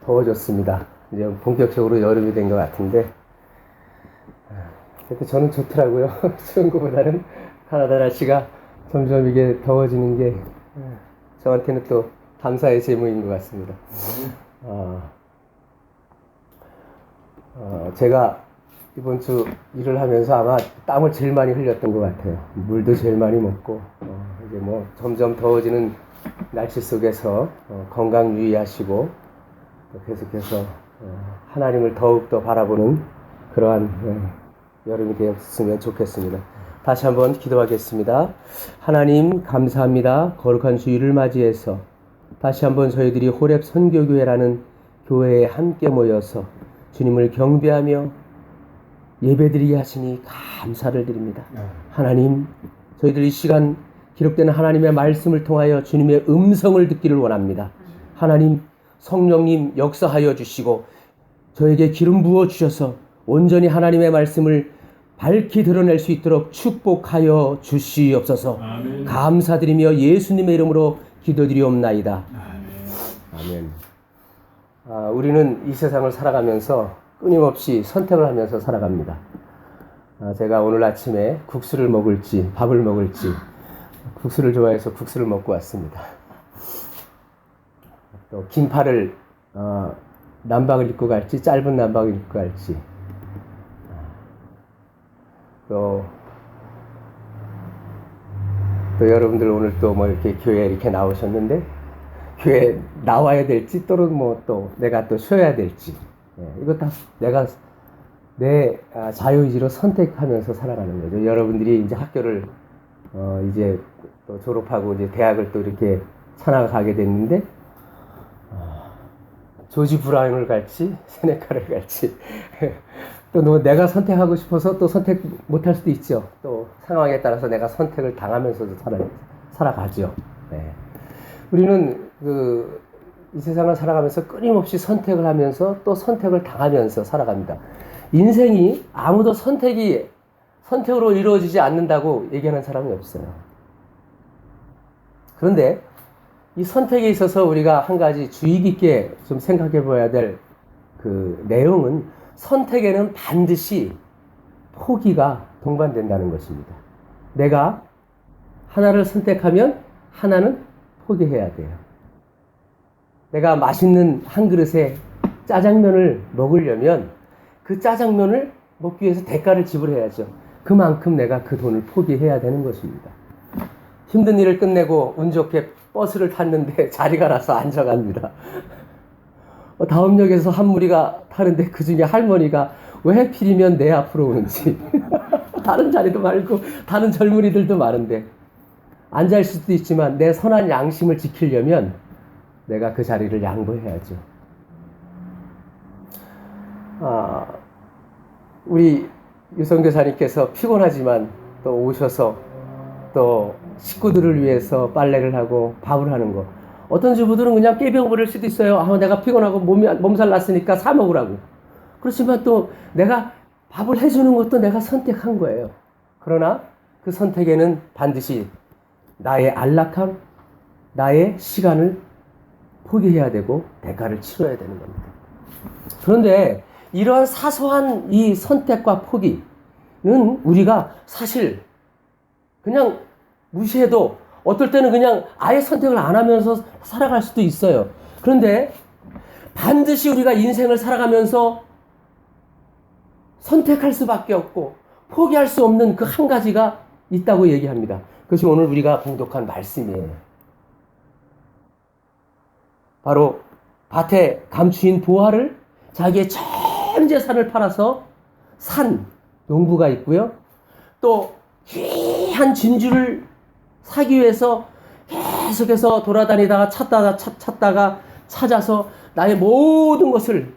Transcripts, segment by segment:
더워졌습니다. 이제 본격적으로 여름이 된 것 같은데, 그래도 저는 좋더라고요. 추운 것보다는 카나다 날씨가 점점 이게 더워지는 게 저한테는 또 감사의 제목인 것 같습니다. 제가 이번 주 일을 하면서 아마 땀을 제일 많이 흘렸던 것 같아요. 물도 제일 많이 먹고, 이제 뭐 점점 더워지는 날씨 속에서 건강 유의하시고, 계속해서 하나님을 더욱더 바라보는 그러한 여름이 되었으면 좋겠습니다. 다시 한번 기도하겠습니다. 하나님 감사합니다. 거룩한 주일을 맞이해서 다시 한번 저희들이 호렙 선교교회라는 교회에 함께 모여서 주님을 경배하며 예배드리게 하시니 감사를 드립니다. 하나님, 저희들 이 시간 기록되는 하나님의 말씀을 통하여 주님의 음성을 듣기를 원합니다. 하나님, 성령님 역사하여 주시고 저에게 기름 부어 주셔서 온전히 하나님의 말씀을 밝히 드러낼 수 있도록 축복하여 주시옵소서. 아멘. 감사드리며 예수님의 이름으로 기도드리옵나이다. 아멘. 우리는 이 세상을 살아가면서 끊임없이 선택을 하면서 살아갑니다. 제가 오늘 아침에 국수를 먹을지 밥을 먹을지, 국수를 좋아해서 국수를 먹고 왔습니다. 또 긴팔을 남방을 입고 갈지 짧은 남방을 입고 갈지, 또 여러분들 오늘 또 뭐 이렇게 교회에 이렇게 나오셨는데 교회에 나와야 될지 또는 뭐 또 내가 또 쉬어야 될지, 이거 다 내가 내 자유의지로 선택하면서 살아가는 거죠. 여러분들이 이제 학교를 이제 또 졸업하고 이제 대학을 또 이렇게 찾아가게 됐는데, 조지 브라운을 갈지 세네카를 갈지 또 내가 선택하고 싶어서 또 선택 못할 수도 있죠. 또 상황에 따라서 내가 선택을 당하면서도 살아가죠. 우리는 이 세상을 살아가면서 끊임없이 선택을 하면서 또 선택을 당하면서 살아갑니다. 인생이 아무도 선택으로 이루어지지 않는다고 얘기하는 사람이 없어요. 그런데 이 선택에 있어서 우리가 한 가지 주의 깊게 좀 생각해 봐야 될 그 내용은, 선택에는 반드시 포기가 동반된다는 것입니다. 내가 하나를 선택하면 하나는 포기해야 돼요. 내가 맛있는 한 그릇에 짜장면을 먹으려면 그 짜장면을 먹기 위해서 대가를 지불해야죠. 그만큼 내가 그 돈을 포기해야 되는 것입니다. 힘든 일을 끝내고 운 좋게 버스를 탔는데 자리가 나서 앉아갑니다. 다음 역에서 한 무리가 타는데 그 중에 할머니가 왜 하필이면 내 앞으로 오는지 다른 자리도 말고 다른 젊은이들도 많은데 앉아있을 수도 있지만 내 선한 양심을 지키려면 내가 그 자리를 양보해야죠. 우리 유성교사님께서 피곤하지만 또 오셔서 또 식구들을 위해서 빨래를 하고 밥을 하는 거, 어떤 주부들은 그냥 깨병 부릴 수도 있어요. 내가 피곤하고 몸살 났으니까 사 먹으라고. 그렇지만 또 내가 밥을 해주는 것도 내가 선택한 거예요. 그러나 그 선택에는 반드시 나의 안락함, 나의 시간을 포기해야 되고 대가를 치러야 되는 겁니다. 그런데 이러한 사소한 이 선택과 포기는 우리가 사실 그냥 무시해도 어떨 때는 그냥 아예 선택을 안 하면서 살아갈 수도 있어요. 그런데 반드시 우리가 인생을 살아가면서 선택할 수밖에 없고 포기할 수 없는 그 한 가지가 있다고 얘기합니다. 그것이 오늘 우리가 봉독한 말씀이에요. 바로 밭에 감추인 보화를, 자기의 전 재산을 팔아서 산 농부가 있고요. 또 귀한 진주를 사기 위해서 계속해서 돌아다니다가 찾다가 찾아서 나의 모든 것을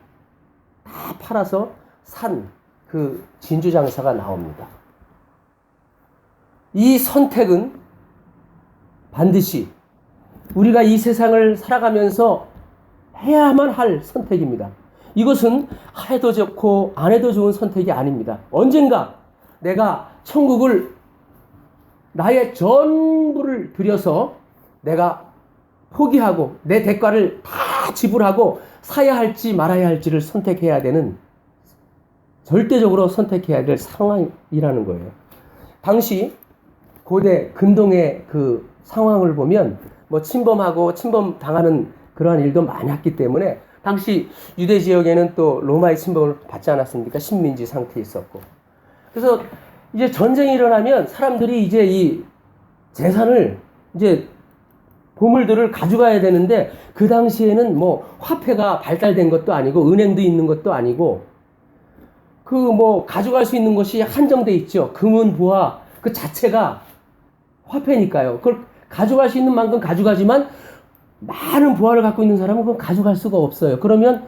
다 팔아서 산 그 진주 장사가 나옵니다. 이 선택은 반드시 우리가 이 세상을 살아가면서 해야만 할 선택입니다. 이것은 해도 좋고 안 해도 좋은 선택이 아닙니다. 언젠가 내가 천국을 나의 전부를 들여서 내가 포기하고 내 대가를 다 지불하고 사야 할지 말아야 할지를 선택해야 되는, 절대적으로 선택해야 될 상황이라는 거예요. 당시 고대 근동의 그 상황을 보면 뭐 침범하고 침범당하는 그러한 일도 많았기 때문에 당시 유대 지역에는 또 로마의 침범을 받지 않았습니까? 식민지 상태에 있었고. 그래서 이제 전쟁이 일어나면 사람들이 이제 이 재산을, 이제 보물들을 가져가야 되는데, 그 당시에는 뭐 화폐가 발달된 것도 아니고 은행도 있는 것도 아니고, 그 뭐 가져갈 수 있는 것이 한정돼 있죠. 금은 보화 그 자체가 화폐니까요. 그걸 가져갈 수 있는 만큼 가져가지만 많은 보화를 갖고 있는 사람은 그건 가져갈 수가 없어요. 그러면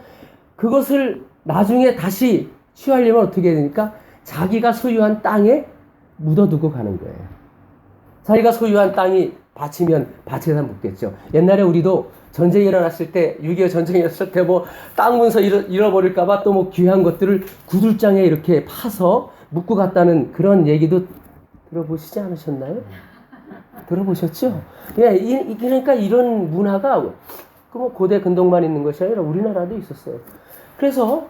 그것을 나중에 다시 취하려면 어떻게 해야 되니까 자기가 소유한 땅에 묻어두고 가는 거예요. 자기가 소유한 땅이 밭이면 밭에다 묻겠죠. 옛날에 우리도 전쟁이 일어났을 때, 6.25 전쟁이 일어났을 때 뭐 땅 문서 잃어버릴까봐 또 뭐 귀한 것들을 구들장에 이렇게 파서 묻고 갔다는 그런 얘기도 들어보시지 않으셨나요? 들어보셨죠? 예, 그러니까 이런 문화가 그 뭐 고대 근동만 있는 것이 아니라 우리나라도 있었어요. 그래서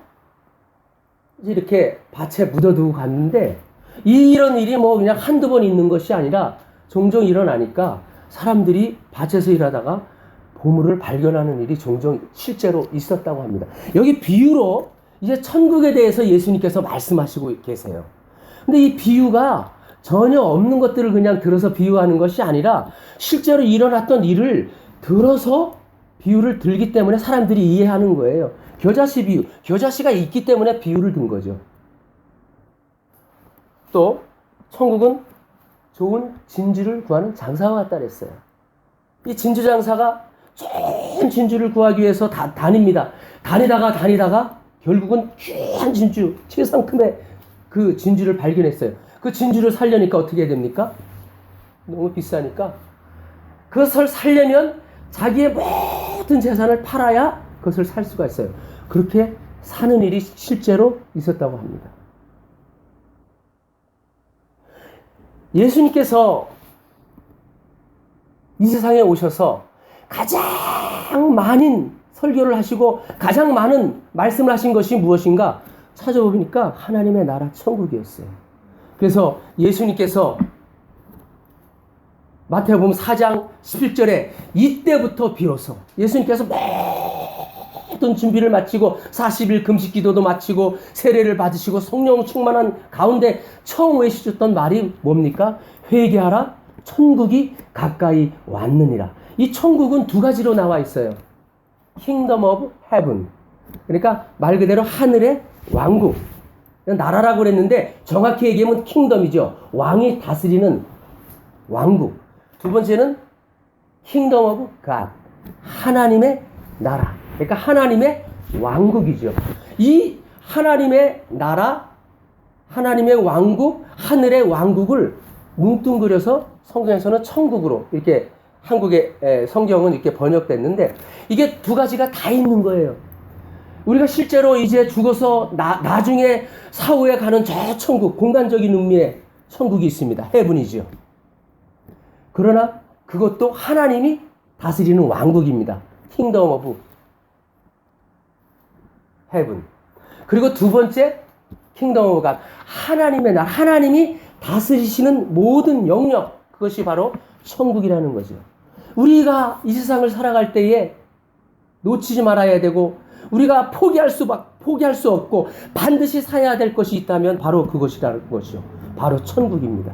이렇게 밭에 묻어두고 갔는데, 이런 일이 뭐 그냥 한두 번 있는 것이 아니라 종종 일어나니까 사람들이 밭에서 일하다가 보물을 발견하는 일이 종종 실제로 있었다고 합니다. 여기 비유로 이제 천국에 대해서 예수님께서 말씀하시고 계세요. 근데 이 비유가 전혀 없는 것들을 그냥 들어서 비유하는 것이 아니라 실제로 일어났던 일을 들어서 비유를 들기 때문에 사람들이 이해하는 거예요. 겨자씨 비유. 겨자씨가 있기 때문에 비유를 든 거죠. 또 천국은 좋은 진주를 구하는 장사와 같다 그랬어요. 이 진주 장사가 좋은 진주를 구하기 위해서 다닙니다. 다니다가 결국은 귀한 진주, 최상급의 그 진주를 발견했어요. 그 진주를 살려니까 어떻게 해야 됩니까? 너무 비싸니까 그것을 살려면 자기의 모든 재산을 팔아야 그것을 살 수가 있어요. 그렇게 사는 일이 실제로 있었다고 합니다. 예수님께서 이 세상에 오셔서 가장 많은 설교를 하시고 가장 많은 말씀을 하신 것이 무엇인가 찾아보니까 하나님의 나라 천국이었어요. 그래서 예수님께서 마태복음 4장 11절에 이때부터 비로소 예수님께서 모든 준비를 마치고 40일 금식 기도도 마치고 세례를 받으시고 성령 충만한 가운데 처음 외치셨던 말이 뭡니까? 회개하라, 천국이 가까이 왔느니라. 이 천국은 두 가지로 나와 있어요. Kingdom of Heaven. 그러니까 말 그대로 하늘의 왕국. 나라라고 그랬는데 정확히 얘기하면 킹덤이죠. 왕이 다스리는 왕국. 두 번째는 Kingdom of God. 하나님의 나라. 그러니까 하나님의 왕국이죠. 이 하나님의 나라, 하나님의 왕국, 하늘의 왕국을 뭉뚱그려서 성경에서는 천국으로 이렇게 한국의 성경은 이렇게 번역됐는데 이게 두 가지가 다 있는 거예요. 우리가 실제로 이제 죽어서 나중에 사후에 가는 저 천국, 공간적인 의미의 천국이 있습니다. 헤븐이죠. 그러나 그것도 하나님이 다스리는 왕국입니다. 킹덤 오브 헤븐. 그리고 두 번째 킹덤 오브 갓. 하나님의 나라, 하나님이 다스리시는 모든 영역, 그것이 바로 천국이라는 거죠. 우리가 이 세상을 살아갈 때에 놓치지 말아야 되고 우리가 포기할 수 없고 반드시 사야 될 것이 있다면 바로 그것이라는 것이죠. 바로 천국입니다.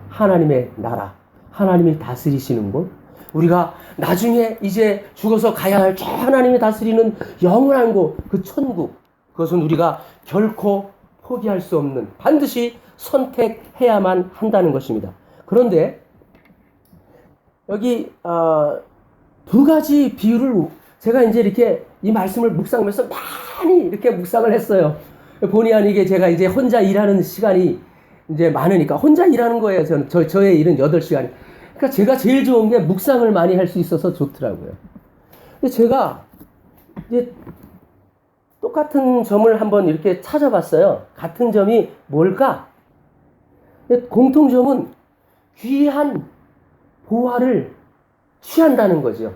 하나님의 나라, 하나님이 다스리시는 곳, 우리가 나중에 이제 죽어서 가야 할 저 하나님이 다스리는 영원한 곳, 그 천국, 그것은 우리가 결코 포기할 수 없는, 반드시 선택해야만 한다는 것입니다. 그런데 여기 두 가지 비유를 제가 이제 이렇게 이 말씀을 묵상하면서 많이 이렇게 묵상을 했어요. 본의 아니게 제가 이제 혼자 일하는 시간이 이제 많으니까 혼자 일하는 거예요. 저의 일은 8시간. 그러니까 제가 제일 좋은 게 묵상을 많이 할 수 있어서 좋더라고요. 근데 제가 이제 똑같은 점을 한번 이렇게 찾아봤어요. 같은 점이 뭘까? 공통점은 귀한 보화를 취한다는 거죠.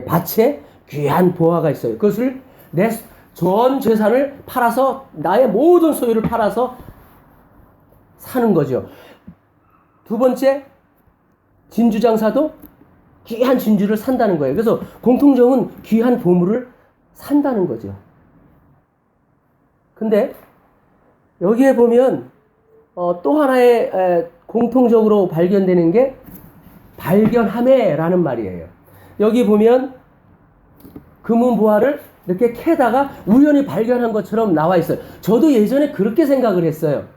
밭에 귀한 보화가 있어요. 그것을 내 전 재산을 팔아서 나의 모든 소유를 팔아서 사는 거죠. 두 번째, 진주장사도 귀한 진주를 산다는 거예요. 그래서 공통점은 귀한 보물을 산다는 거죠. 근데 여기에 보면 또 하나의 공통적으로 발견되는 게 발견함에라는 말이에요. 여기 보면 금은보화를 이렇게 캐다가 우연히 발견한 것처럼 나와 있어요. 저도 예전에 그렇게 생각을 했어요.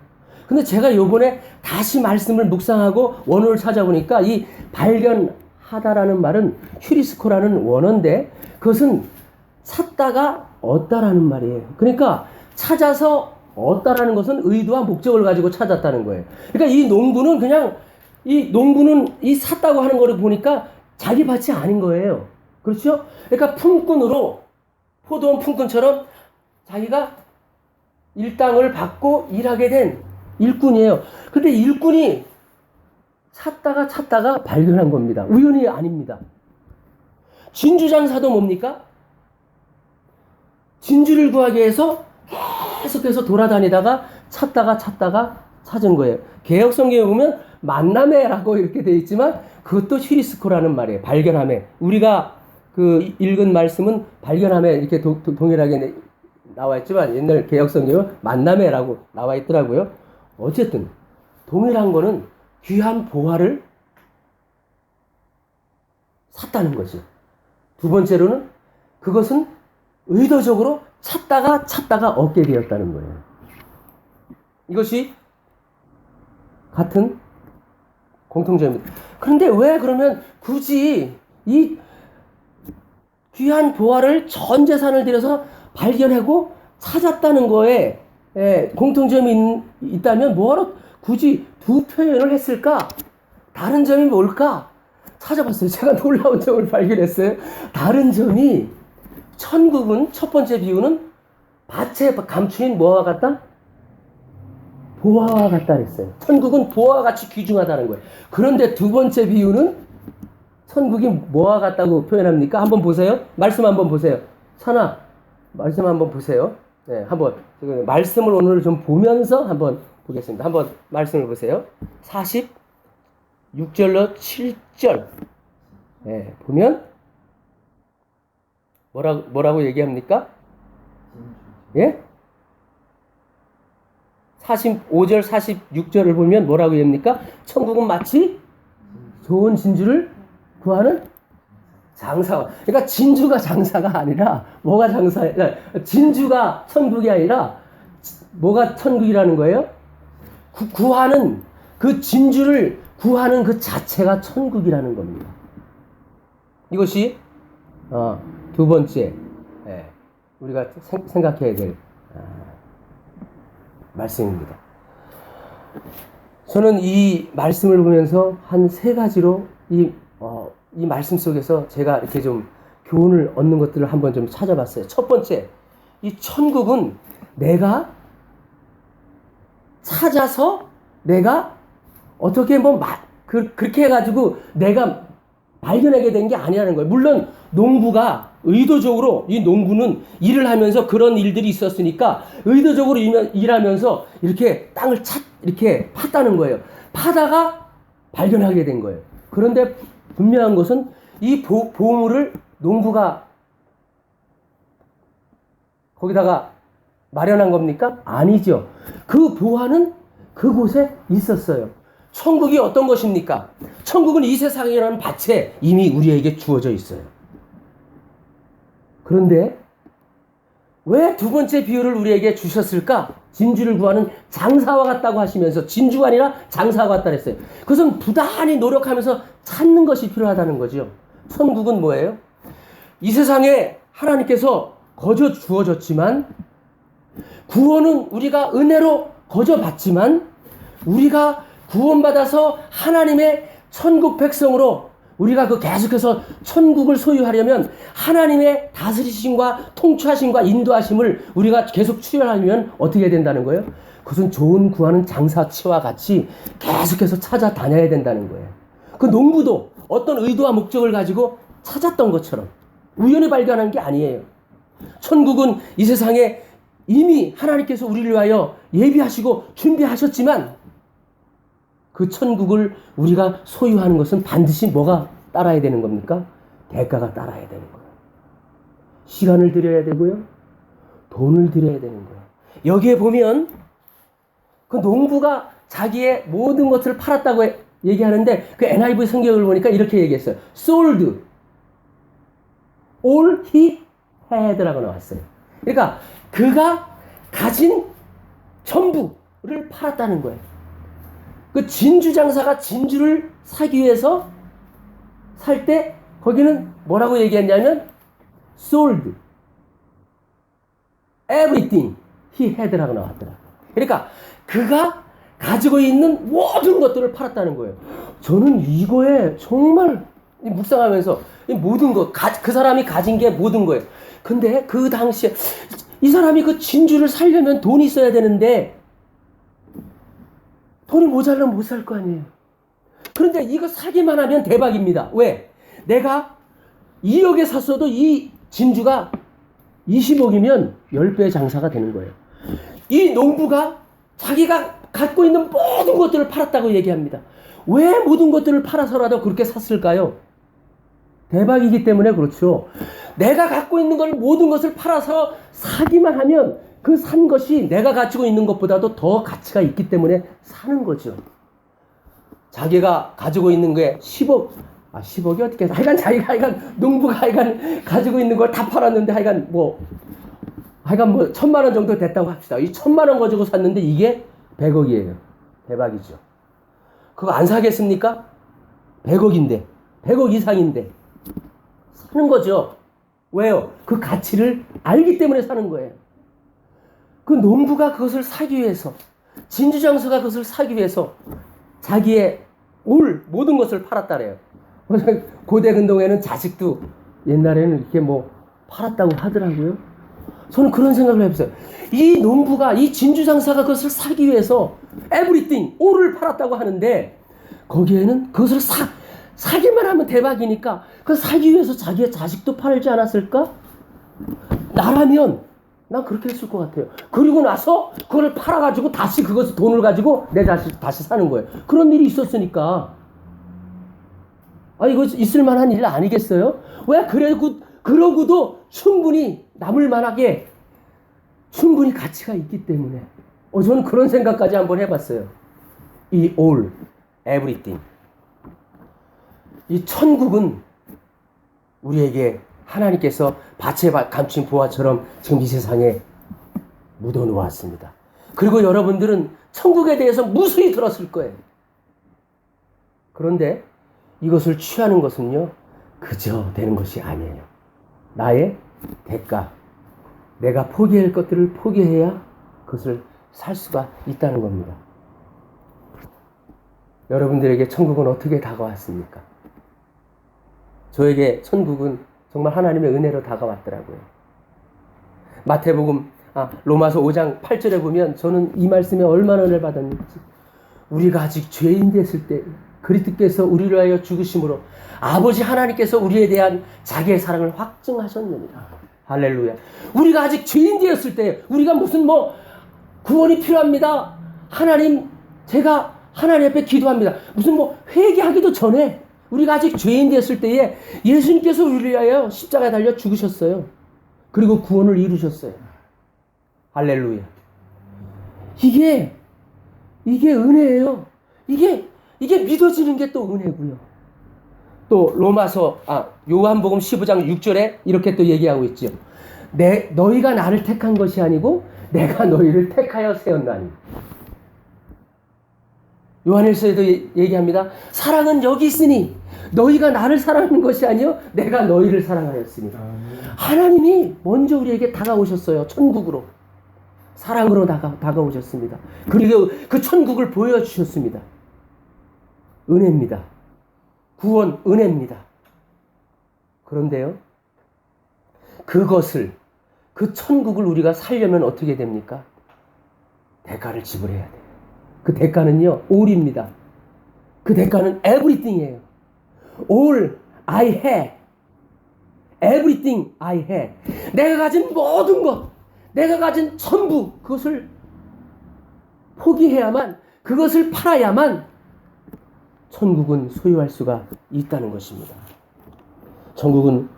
근데 제가 요번에 다시 말씀을 묵상하고 원어를 찾아보니까 이 발견하다라는 말은 휴리스코라는 원어인데 그것은 찾다가 얻다라는 말이에요. 그러니까 찾아서 얻다라는 것은 의도와 목적을 가지고 찾았다는 거예요. 그러니까 이 농부는 이 샀다고 하는 거를 보니까 자기 밭이 아닌 거예요. 그렇죠? 그러니까 품꾼으로 포도원 품꾼처럼 자기가 일당을 받고 일하게 된 일꾼이에요. 근데 일꾼이 찾다가 발견한 겁니다. 우연이 아닙니다. 진주장사도 뭡니까? 진주를 구하기 위해서 계속해서 돌아다니다가 찾다가 찾은 거예요. 개혁성경에 보면 만남에라고 이렇게 되어 있지만 그것도 휴리스코라는 말이에요. 발견함에. 우리가 그 읽은 말씀은 발견함에 이렇게 동일하게 나와 있지만 옛날 개혁성경은 만남에라고 나와 있더라고요. 어쨌든 동일한 거는 귀한 보화를 샀다는 거죠. 두 번째로는 그것은 의도적으로 찾다가 얻게 되었다는 거예요. 이것이 같은 공통점입니다. 그런데 왜 그러면 굳이 이 귀한 보화를 전 재산을 들여서 발견하고 찾았다는 거에 공통점이 있다면 뭐하러 굳이 두 표현을 했을까? 다른 점이 뭘까? 찾아봤어요. 제가 놀라운 점을 발견했어요. 다른 점이 천국은 첫 번째 비유는 밭에 감추인 뭐와 같다? 보화와 같다 그랬어요. 천국은 보화와 같이 귀중하다는 거예요. 그런데 두 번째 비유는 천국이 뭐와 같다고 표현합니까? 한번 보세요. 말씀 한번 보세요. 찬아, 말씀 한번 보세요. 네, 한번 말씀을 오늘 좀 보면서 한번 보겠습니다. 한번 말씀을 보세요. 46절로 7절. 네, 보면 뭐라고 얘기합니까? 예? 45절, 46절을 보면 뭐라고 얘기합니까? 천국은 마치 좋은 진주를 구하는 장사가. 그러니까 진주가 장사가 아니라 뭐가 진주가 천국이 아니라 뭐가 천국이라는 거예요? 구하는 그 진주를 구하는 그 자체가 천국이라는 겁니다. 이것이 두 번째 우리가 생각해야 될 말씀입니다. 저는 이 말씀을 보면서 한 세 가지로 이 말씀 속에서 제가 이렇게 좀 교훈을 얻는 것들을 한번 좀 찾아봤어요. 첫 번째, 이 천국은 내가 찾아서 내가 어떻게 그렇게 해가지고 내가 발견하게 된 게 아니라는 거예요. 물론 농부가 의도적으로 이 농부는 일을 하면서 그런 일들이 있었으니까 의도적으로 일하면서 이렇게 땅을 이렇게 팠다는 거예요. 파다가 발견하게 된 거예요. 그런데 분명한 것은 이 보물을 농부가 거기다가 마련한 겁니까? 아니죠. 그 보화는 그곳에 있었어요. 천국이 어떤 것입니까? 천국은 이 세상이라는 밭에 이미 우리에게 주어져 있어요. 그런데 왜 두 번째 비유를 우리에게 주셨을까? 진주를 구하는 장사와 같다고 하시면서 진주가 아니라 장사와 같다 그랬어요. 그것은 부단히 노력하면서 찾는 것이 필요하다는 거죠. 천국은 뭐예요? 이 세상에 하나님께서 거저 주어졌지만 구원은 우리가 은혜로 거저 받지만 우리가 구원받아서 하나님의 천국 백성으로 우리가 계속해서 천국을 소유하려면 하나님의 다스리심과 통치하심과 인도하심을 우리가 계속 추구하려면 어떻게 해야 된다는 거예요? 그것은 좋은 구하는 장사치와 같이 계속해서 찾아다녀야 된다는 거예요. 그 농부도 어떤 의도와 목적을 가지고 찾았던 것처럼 우연히 발견한 게 아니에요. 천국은 이 세상에 이미 하나님께서 우리를 위하여 예비하시고 준비하셨지만 그 천국을 우리가 소유하는 것은 반드시 뭐가 따라야 되는 겁니까? 대가가 따라야 되는 거예요. 시간을 들여야 되고요. 돈을 들여야 되는 거예요. 여기에 보면 그 농부가 자기의 모든 것을 팔았다고 얘기하는데 그 NIV 성경을 보니까 이렇게 얘기했어요. Sold all he had라고 나왔어요. 그러니까 그가 가진 전부를 팔았다는 거예요. 그 진주 장사가 진주를 사기 위해서 살 때 거기는 뭐라고 얘기했냐면 sold everything he had라고 나왔더라고요. 그러니까 그가 가지고 있는 모든 것들을 팔았다는 거예요. 저는 이거에 정말 묵상하면서 모든 것, 그 사람이 가진 게 모든 거예요. 근데 그 당시에 이 사람이 그 진주를 사려면 돈이 있어야 되는데 돈이 모자라면 못 살 거 아니에요. 그런데 이거 사기만 하면 대박입니다. 왜? 내가 2억에 샀어도 이 진주가 20억이면 10배의 장사가 되는 거예요. 이 농부가 자기가 갖고 있는 모든 것들을 팔았다고 얘기합니다. 왜 모든 것들을 팔아서라도 그렇게 샀을까요? 대박이기 때문에 그렇죠. 내가 갖고 있는 걸 모든 것을 팔아서 사기만 하면 그 산 것이 내가 가지고 있는 것보다도 더 가치가 있기 때문에 사는 거죠. 자기가 가지고 있는 게 10억, 10억이 어떻게 해서 하여간 자기가 농부가 가지고 있는 걸 다 팔았는데 하여간 뭐 1,000만 원 정도 됐다고 합시다. 이 1,000만 원 가지고 샀는데 이게 100억이에요. 대박이죠. 그거 안 사겠습니까? 100억인데, 100억 이상인데 사는 거죠. 왜요? 그 가치를 알기 때문에 사는 거예요. 그 농부가 그것을 사기 위해서, 진주장수가 그것을 사기 위해서 자기의 모든 것을 팔았다래요. 고대 근동에는 자식도 옛날에는 이렇게 뭐 팔았다고 하더라고요. 저는 그런 생각을 해봤어요. 이 농부가, 이 진주장사가 그것을 사기 위해서 everything, all을 팔았다고 하는데 거기에는 그것을 사기만 하면 대박이니까 그 사기 위해서 자기의 자식도 팔지 않았을까? 나라면 난 그렇게 했을 것 같아요. 그리고 나서 그걸 팔아가지고 다시 그것을 돈을 가지고 내 자식 다시 사는 거예요. 그런 일이 있었으니까. 이거 있을 만한 일 아니겠어요? 왜 그러고도 충분히 남을 만하게 충분히 가치가 있기 때문에. 저는 그런 생각까지 한번 해봤어요. 이 all, everything. 이 천국은 우리에게 하나님께서 밭에 감춘 보화처럼 지금 이 세상에 묻어 놓았습니다. 그리고 여러분들은 천국에 대해서 무수히 들었을 거예요. 그런데 이것을 취하는 것은요, 그저 되는 것이 아니에요. 나의 대가, 내가 포기할 것들을 포기해야 그것을 살 수가 있다는 겁니다. 여러분들에게 천국은 어떻게 다가왔습니까? 저에게 천국은 정말 하나님의 은혜로 다가왔더라고요. 마태복음, 로마서 5장 8절에 보면 저는 이 말씀에 얼마나 은혜를 받았는지, 우리가 아직 죄인 됐을 때 그리스도께서 우리를 위하여 죽으심으로 아버지 하나님께서 우리에 대한 자기의 사랑을 확증하셨느니라. 할렐루야. 우리가 아직 죄인 되었을 때, 우리가 무슨 구원이 필요합니다. 제가 하나님 앞에 기도합니다. 무슨 회개하기도 전에 우리가 아직 죄인 되었을 때에 예수님께서 우리를 위하여 십자가에 달려 죽으셨어요. 그리고 구원을 이루셨어요. 할렐루야. 이게 은혜예요. 이게 믿어지는 게 또 은혜고요. 또 요한복음 15장 6절에 이렇게 또 얘기하고 있죠. 너희가 나를 택한 것이 아니고 내가 너희를 택하여 세웠나니. 요한일서에도 얘기합니다. 사랑은 여기 있으니 너희가 나를 사랑하는 것이 아니요 내가 너희를 사랑하였으니. 하나님이 먼저 우리에게 다가오셨어요. 천국으로. 사랑으로 다가오셨습니다. 그리고 그 천국을 보여주셨습니다. 은혜입니다. 구원 은혜입니다. 그런데요, 그 천국을 우리가 살려면 어떻게 됩니까? 대가를 지불해야 돼요. 그 대가는요, all입니다. 그 대가는 everything이에요. All I have, everything I had. 내가 가진 모든 것, 내가 가진 전부, 그것을 포기해야만, 그것을 팔아야만 천국은 소유할 수가 있다는 것입니다. 천국은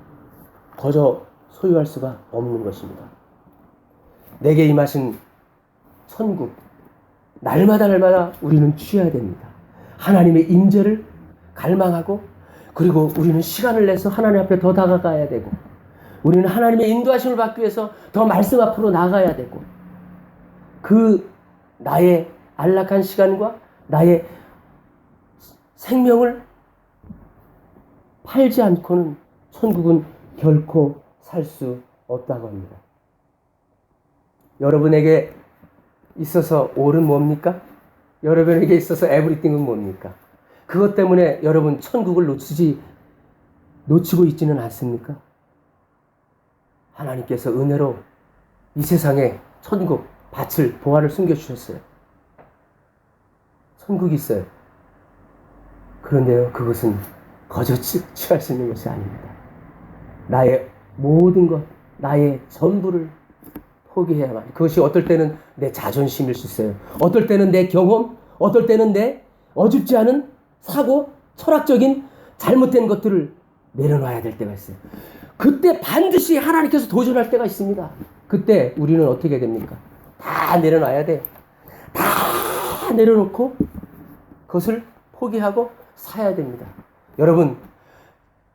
거저 소유할 수가 없는 것입니다. 내게 임하신 천국, 날마다 우리는 취해야 됩니다. 하나님의 임재를 갈망하고, 그리고 우리는 시간을 내서 하나님 앞에 더 다가가야 되고, 우리는 하나님의 인도하심을 받기 위해서 더 말씀 앞으로 나가야 되고, 그 나의 안락한 시간과 나의 생명을 팔지 않고는 천국은 결코 살 수 없다고 합니다. 여러분에게 있어서 all은 뭡니까? 여러분에게 있어서 everything은 뭡니까? 그것 때문에 여러분 천국을 놓치고 있지는 않습니까? 하나님께서 은혜로 이 세상에 천국, 밭을, 보화를 숨겨주셨어요. 천국이 있어요. 그런데요, 그것은 거저 취할 수 있는 것이 아닙니다. 나의 모든 것, 나의 전부를 포기해야만. 그것이 어떨 때는 내 자존심일 수 있어요. 어떨 때는 내 경험, 어떨 때는 내 어줍지 않은 사고, 철학적인 잘못된 것들을 내려놔야 될 때가 있어요. 그때 반드시 하나님께서 도전할 때가 있습니다. 그때 우리는 어떻게 됩니까? 다 내려놔야 돼요. 다 내려놓고 그것을 포기하고 사야 됩니다. 여러분,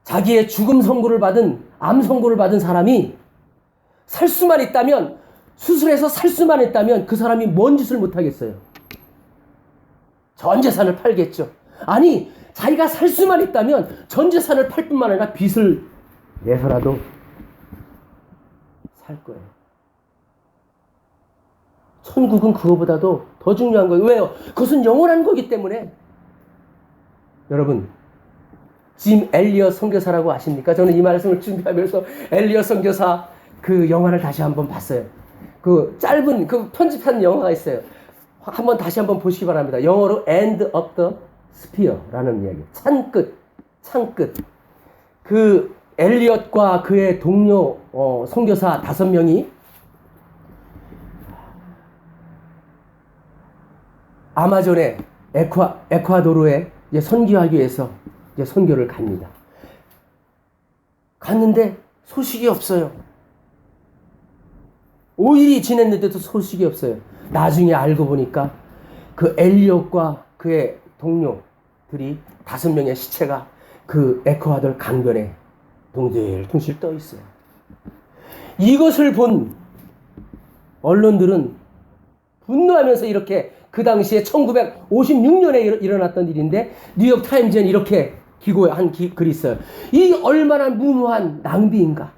자기의 죽음 선고를 받은, 암 선고를 받은 사람이 살 수만 있다면, 수술해서 살 수만 있다면 그 사람이 뭔 짓을 못하겠어요? 전 재산을 팔겠죠. 아니, 자기가 살 수만 있다면 전 재산을 팔 뿐만 아니라 빚을 내서라도 살 거예요. 천국은 그거보다도 더 중요한 거예요. 왜요? 그것은 영원한 거기 때문에. 여러분, 짐 엘리엇 선교사라고 아십니까? 저는 이 말씀을 준비하면서 엘리엇 선교사 그 영화를 다시 한번 봤어요. 그 짧은 그 편집한 영화가 있어요. 한번 다시 한번 보시기 바랍니다. 영어로 End of the Spear라는 이야기. 창끝. 그 엘리엇과 그의 동료 선교사 5명이 아마존의 에콰도르에 선교하기 위해서 선교를 갑니다. 갔는데 소식이 없어요. 5일이 지났는데도 소식이 없어요. 나중에 알고 보니까 그 엘리엇과 그의 동료들이 5명의 시체가 그 에콰도르 강변에 동실동실 떠 있어요. 이것을 본 언론들은 분노하면서 이렇게, 그 당시에 1956년에 일어났던 일인데 뉴욕 타임즈는 이렇게 기고한 글이 있어요. 이 얼마나 무모한 낭비인가.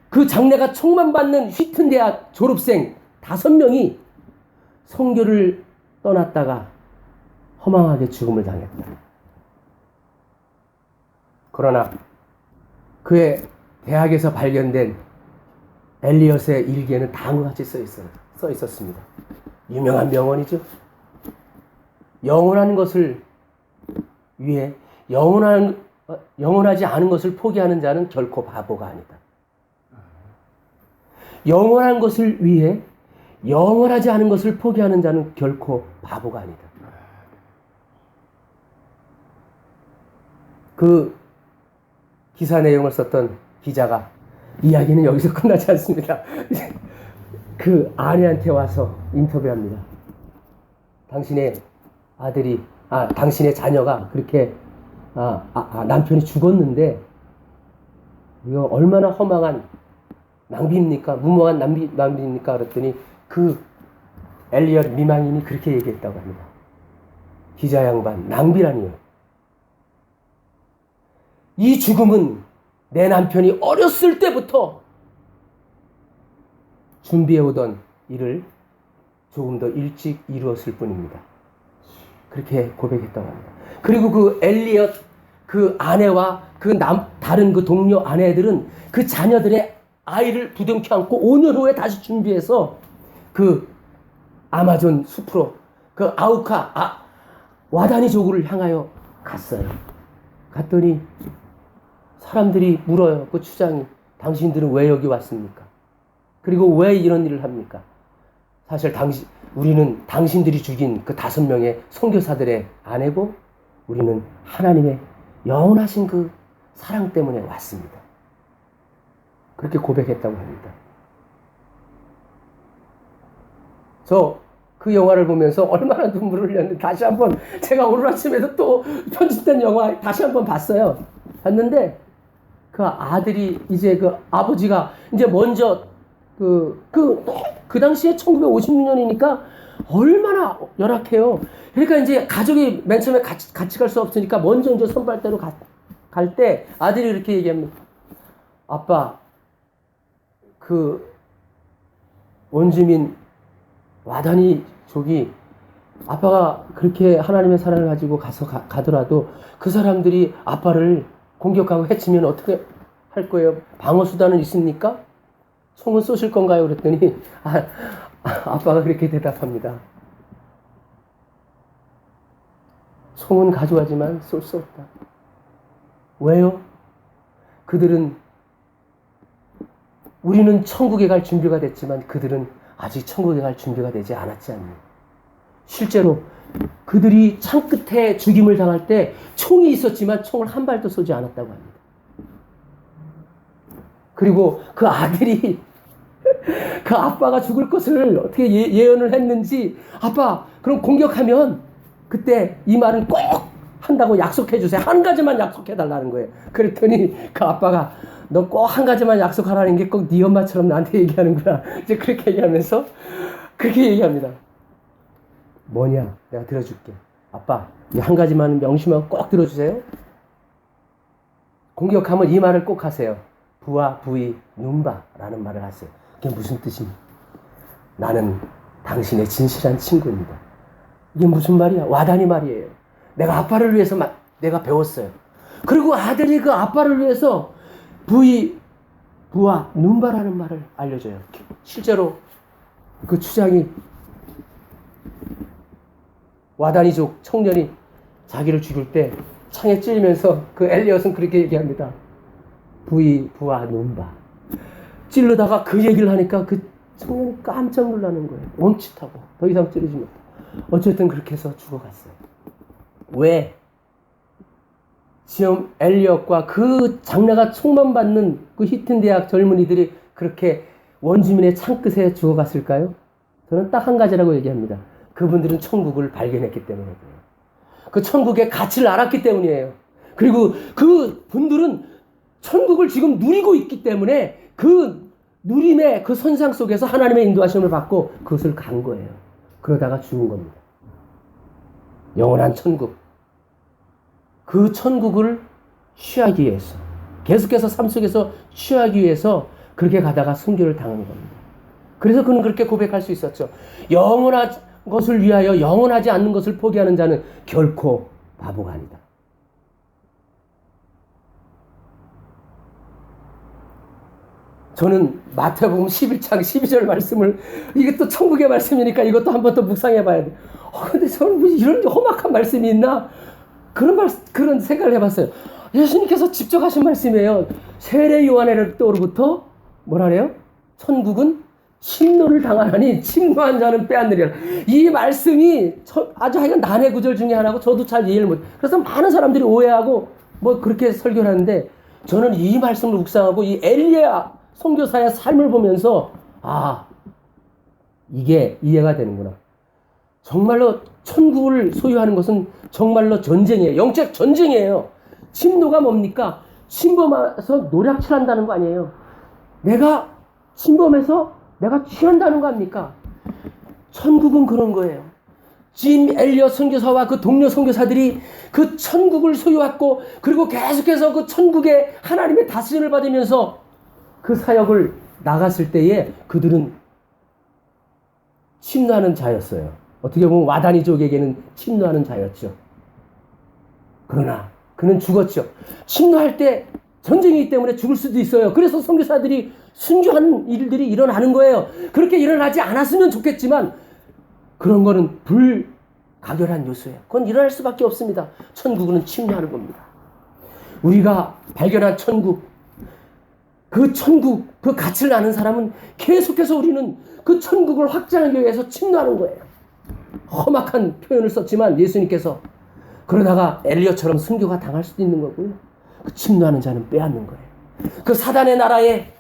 그 장래가 촉망받는 휘튼 대학 졸업생 5명이 선교를 떠났다가 허망하게 죽음을 당했다. 그러나 그의 대학에서 발견된 엘리엇의 일기에는 다음과 같이 써 있었습니다. 유명한 명언이죠. 영원한 것을 위해 영원하지 않은 것을 포기하는 자는 결코 바보가 아니다. 영원한 것을 위해 영원하지 않은 것을 포기하는 자는 결코 바보가 아니다. 그 기사 내용을 썼던 기자가, 이야기는 여기서 끝나지 않습니다. 그 아내한테 와서 인터뷰합니다. 당신의 당신의 자녀가 그렇게 남편이 죽었는데 이거 얼마나 허망한 낭비입니까? 무모한 낭비입니까? 그랬더니 그 엘리엇 미망인이 그렇게 얘기했다고 합니다. 기자 양반, 낭비라니요. 이 죽음은 내 남편이 어렸을 때부터 준비해오던 일을 조금 더 일찍 이루었을 뿐입니다. 그렇게 고백했다고 합니다. 그리고 그 엘리엇 그 아내와 다른 그 동료 아내들은 그 자녀들의 아이를 부둥켜 안고 5년 후에 다시 준비해서 그 아마존 숲으로 그 와다니족을 향하여 갔어요. 갔더니 사람들이 물어요. 그 추장이. 당신들은 왜 여기 왔습니까? 그리고 왜 이런 일을 합니까? 사실 우리는 당신들이 죽인 그 5명의 선교사들의 아내고 우리는 하나님의 영원하신 그 사랑 때문에 왔습니다. 그렇게 고백했다고 합니다. 저 그 영화를 보면서 얼마나 눈물을 흘렸는데 다시 한번 제가 오늘 아침에도 또 편집된 영화 다시 한번 봤어요. 봤는데 그 아들이 이제 그 아버지가 이제 먼저 그 당시에 1956년이니까 얼마나 열악해요. 그러니까 이제 가족이 맨 처음에 같이 갈 수 없으니까 먼저 이제 선발대로 갈 때 아들이 이렇게 얘기합니다. 아빠, 그 원주민 와다니족이 아빠가 그렇게 하나님의 사랑을 가지고 가더라도 그 사람들이 아빠를 공격하고 해치면 어떻게 할 거예요? 방어 수단은 있습니까? 총은 쏘실 건가요? 그랬더니 아빠가 그렇게 대답합니다. 총은 가져가지만 쏠 수 없다. 왜요? 우리는 천국에 갈 준비가 됐지만 그들은 아직 천국에 갈 준비가 되지 않았지 않니? 실제로 그들이 창 끝에 죽임을 당할 때 총이 있었지만 총을 한 발도 쏘지 않았다고 합니다. 그리고 그 아들이 그 아빠가 죽을 것을 어떻게 예언을 했는지 아빠 그럼 공격하면 그때 이 말은 꼭 한다고 약속해 주세요. 한 가지만 약속해 달라는 거예요. 그랬더니 그 아빠가 너 꼭 한 가지만 약속하라는 게 꼭 네 엄마처럼 나한테 얘기하는구나. 이제 그렇게 얘기하면서 그렇게 얘기합니다. 뭐냐? 내가 들어줄게. 아빠 이 한 가지만 명심하고 꼭 들어주세요. 공격하면 이 말을 꼭 하세요. 부와 부이 눈바라는 말을 하세요. 그게 무슨 뜻입니까? 나는 당신의 진실한 친구입니다. 이게 무슨 말이야? 와다니 말이에요. 내가 아빠를 위해서 내가 배웠어요. 그리고 아들이 그 아빠를 위해서 부와 눈바라는 말을 알려줘요. 실제로 그 추장이 와다니족 청년이 자기를 죽일 때 창에 찔리면서 그 엘리엇은 그렇게 얘기합니다. 부와 눈바. 찔르다가 그 얘기를 하니까 그 청년이 깜짝 놀라는 거예요. 멈칫하고 더 이상 찌르지 못하고. 어쨌든 그렇게 해서 죽어갔어요. 왜? 지금 엘리엇과 그 장래가 촉망받는 그 히튼 대학 젊은이들이 그렇게 원주민의 창끝에 죽어갔을까요? 저는 딱 한 가지라고 얘기합니다. 그분들은 천국을 발견했기 때문에 그래요. 그 천국의 가치를 알았기 때문이에요. 그리고 그 분들은 천국을 지금 누리고 있기 때문에 그 누림의 그 선상 속에서 하나님의 인도하심을 받고 그것을 간 거예요. 그러다가 죽은 겁니다. 영원한 천국. 그 천국을 취하기 위해서 계속해서 삶 속에서 취하기 위해서 그렇게 가다가 순교를 당한 겁니다. 그래서 그는 그렇게 고백할 수 있었죠. 영원한 것을 위하여 영원하지 않는 것을 포기하는 자는 결코 바보가 아니다. 저는 마태복음 11장 12절 말씀을 이게 또 천국의 말씀이니까 이것도 한 번 더 묵상해 봐야 돼. 근데 저는 뭐 이런 험악한 말씀이 있나? 그런 생각을 해봤어요. 예수님께서 직접 하신 말씀이에요. 세례 요한으로부터 뭐라래요? 천국은 침노를 당하나니 침노한 자는 빼앗느리라. 이 말씀이 아주 하여간 난해 구절 중에 하나고 저도 잘 이해를 못. 그래서 많은 사람들이 오해하고 뭐 그렇게 설교를 하는데 저는 이 말씀을 묵상하고 이 엘리야 선교사의 삶을 보면서 이게 이해가 되는구나. 정말로 천국을 소유하는 것은 정말로 전쟁이에요. 영적 전쟁이에요. 침노가 뭡니까? 침범해서 노략질한다는 거 아니에요. 내가 침범해서 내가 취한다는 거 아닙니까? 천국은 그런 거예요. 짐 엘리엇 선교사와 그 동료 선교사들이 그 천국을 소유했고 그리고 계속해서 그 천국의 하나님의 다스림을 받으면서 그 사역을 나갔을 때에 그들은 침노하는 자였어요. 어떻게 보면 와다니족에게는 침노하는 자였죠. 그러나 그는 죽었죠. 침노할 때 전쟁이기 때문에 죽을 수도 있어요. 그래서 선교사들이 순교하는 일들이 일어나는 거예요. 그렇게 일어나지 않았으면 좋겠지만 그런 거는 불가결한 요소예요. 그건 일어날 수밖에 없습니다. 천국은 침노하는 겁니다. 우리가 발견한 천국, 그 가치를 아는 사람은 계속해서 우리는 그 천국을 확장하기 위해서 침노하는 거예요. 험악한 표현을 썼지만 예수님께서 그러다가 엘리야처럼 순교가 당할 수도 있는 거고요. 그 침노하는 자는 빼앗는 거예요. 그 사단의 나라에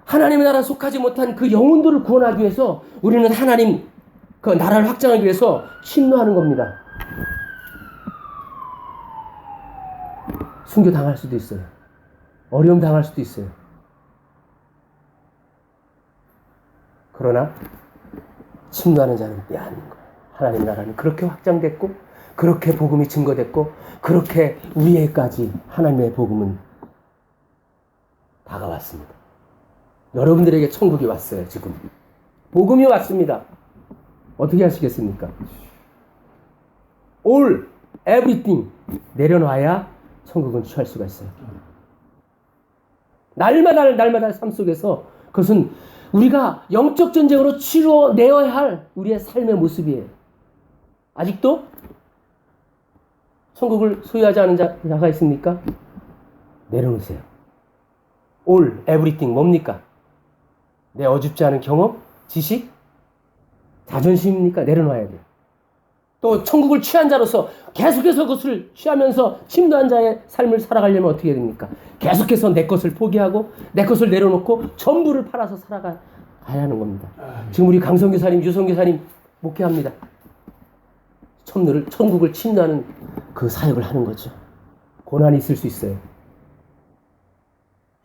하나님의 나라에 속하지 못한 그 영혼들을 구원하기 위해서 우리는 하나님 그 나라를 확장하기 위해서 침노하는 겁니다. 순교 당할 수도 있어요. 어려움 당할 수도 있어요. 그러나 침노하는 자는 빼앗는 거예요. 하나님의 나라는 그렇게 확장됐고, 그렇게 복음이 증거됐고, 그렇게 우리에까지 하나님의 복음은 다가왔습니다. 여러분들에게 천국이 왔어요. 지금 복음이 왔습니다. 어떻게 하시겠습니까? All, everything 내려놔야 천국은 취할 수가 있어요. 날마다 삶 속에서 그것은 우리가 영적 전쟁으로 치러내어야 할 우리의 삶의 모습이에요. 아직도 천국을 소유하지 않은 자가 있습니까? 내려놓으세요. All, everything 뭡니까? 내 어줍지 않은 경험, 지식, 자존심입니까? 내려놔야 돼요. 또 천국을 취한 자로서 계속해서 그것을 취하면서 침노한 자의 삶을 살아가려면 어떻게 됩니까? 계속해서 내 것을 포기하고 내 것을 내려놓고 전부를 팔아서 살아가야 하는 겁니다. 지금 우리 강성교사님, 유성교사님 목회합니다. 천국을 침노하는 그 사역을 하는 거죠. 고난이 있을 수 있어요.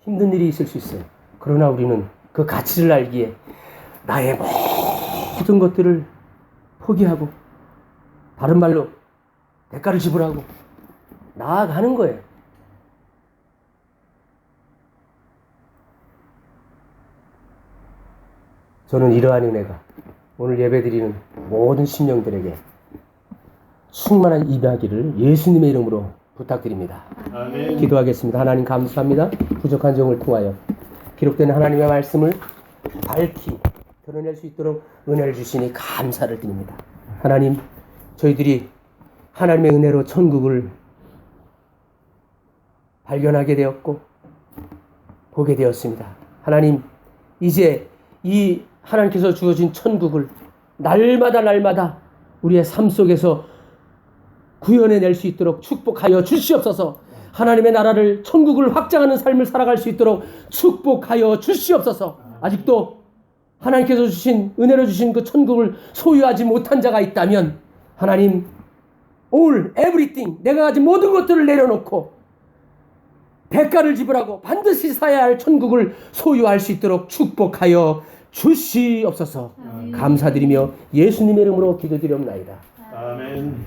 힘든 일이 있을 수 있어요. 그러나 우리는 그 가치를 알기에 나의 모든 것들을 포기하고 다른 말로 대가를 지불하고 나아가는 거예요. 저는 이러한 은혜가 오늘 예배드리는 모든 심령들에게 충만한 임하기를 예수님의 이름으로 부탁드립니다. 아멘. 기도하겠습니다. 하나님 감사합니다. 부족한 종을 통하여 기록된 하나님의 말씀을 밝히 드러낼 수 있도록 은혜를 주시니 감사를 드립니다. 하나님, 저희들이 하나님의 은혜로 천국을 발견하게 되었고 보게 되었습니다. 하나님, 이제 이 하나님께서 주어진 천국을 날마다 우리의 삶 속에서 구현해낼 수 있도록 축복하여 주시옵소서. 하나님의 나라를, 천국을 확장하는 삶을 살아갈 수 있도록 축복하여 주시옵소서. 아직도 하나님께서 주신, 은혜로 주신 그 천국을 소유하지 못한 자가 있다면 하나님, all, everything, 내가 가진 모든 것들을 내려놓고 대가를 지불하고 반드시 사야 할 천국을 소유할 수 있도록 축복하여 주시옵소서. 감사드리며 예수님의 이름으로 기도드리옵나이다. 아멘.